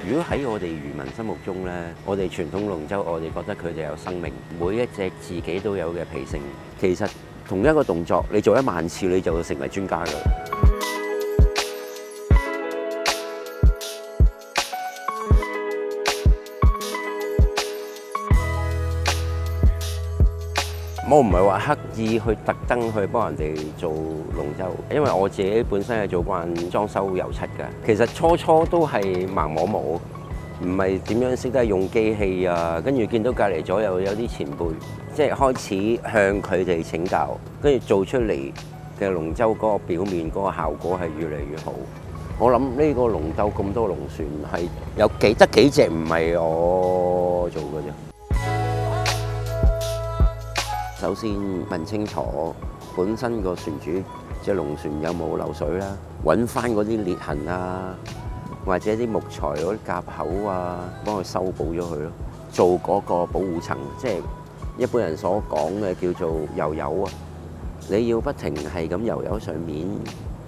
如果喺我哋漁民心目中咧，我哋傳統龍舟，我哋覺得佢哋有生命，每一隻自己都有嘅脾性。其實同一個動作，你做10000次，你就會成為專家㗎。我唔係話刻意去特登去幫人哋做龍舟，因為我自己本身係做慣裝修油漆嘅。其實初都係盲摸摸，唔係點樣識得用機器啊。跟住見到隔離左右有啲前輩，即係開始向佢哋請教，跟住做出嚟嘅龍舟嗰個表面嗰個效果係越嚟越好。我諗呢個龍舟咁多龍船係有得幾隻唔係我做嘅啫。首先問清楚本身個船主隻龍船有冇漏水啦，揾翻嗰啲裂痕啊，或者啲木材嗰啲夾口啊，幫佢修補咗佢咯。做嗰個保護層，即係一般人所講嘅叫做油油啊。你要不停係咁油上面，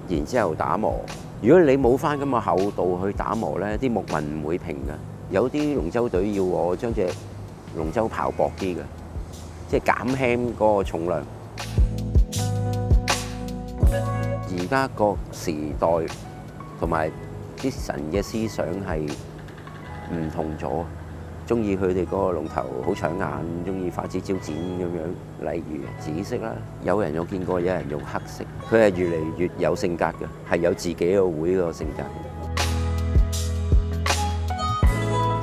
然之後打磨。如果你冇翻咁嘅厚度去打磨咧，啲木紋唔會平㗎。有啲龍舟隊要我將隻龍舟刨薄啲嘅。即係減輕嗰個重量。而家個時代同埋啲人嘅思想係唔同咗，中意佢哋嗰個龍頭好搶眼，中意花枝招展咁樣。例如紫色啦，有人有見過，有人用黑色，佢係越嚟越有性格嘅，係有自己個會個性格。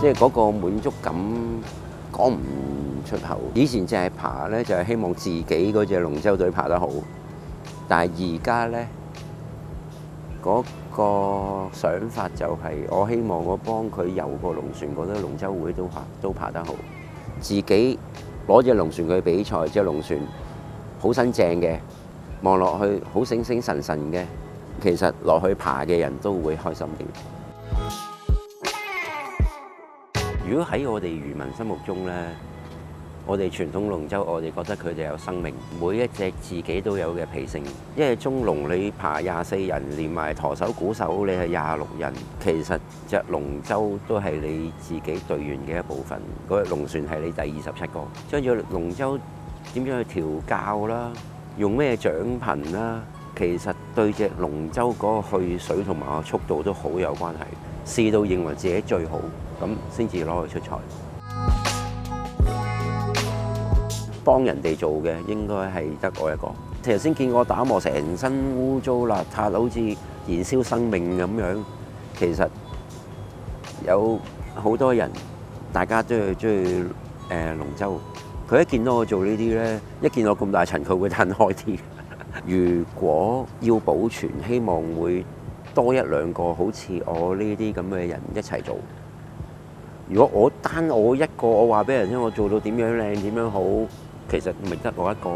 即係嗰個滿足感講唔出口。以前淨係爬咧，就係希望自己嗰隻龍舟隊爬得好。但係而家咧，嗰個想法就係我希望我幫佢遊個龍船，覺得龍舟會都爬得好。自己攞隻龍船去比賽，隻龍船好新淨嘅，望落去好醒醒神神嘅，其實落去爬嘅人都會開心啲。如果喺我哋漁民心目中咧，我哋傳統龍舟，我哋覺得佢哋有生命，每一隻自己都有嘅脾性。因為中龍你爬24人，連埋舵手、鼓手，你係26人。其實隻龍舟都係你自己隊員嘅一部分。嗰隻龍船係你第27個。將隻龍舟點樣去調教啦，用咩槳頻啦，其實對隻龍舟嗰個去水同埋個速度都好有關係。試到認為自己最好，咁先至攞去出賽。幫人哋做嘅應該係得我一個。頭先見我打磨成身污糟邋遢，好似燃燒生命咁樣。其實有好多人，大家都係中意龍舟。佢一見到我做呢啲咧，一見我咁大塵，佢會褪開啲。如果要保存，希望會多1、2個好似我呢啲咁嘅人一齊做。如果單我一個，我話俾人聽我做到點樣靚點樣好，其實咪得我一個，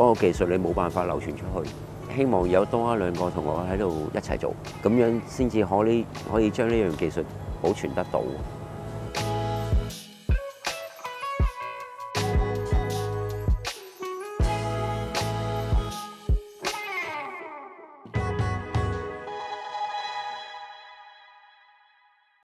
嗰個技術你冇辦法流傳出去。希望有多1、2個同我喺度一齊做，咁樣先至可以將呢樣技術保存得到。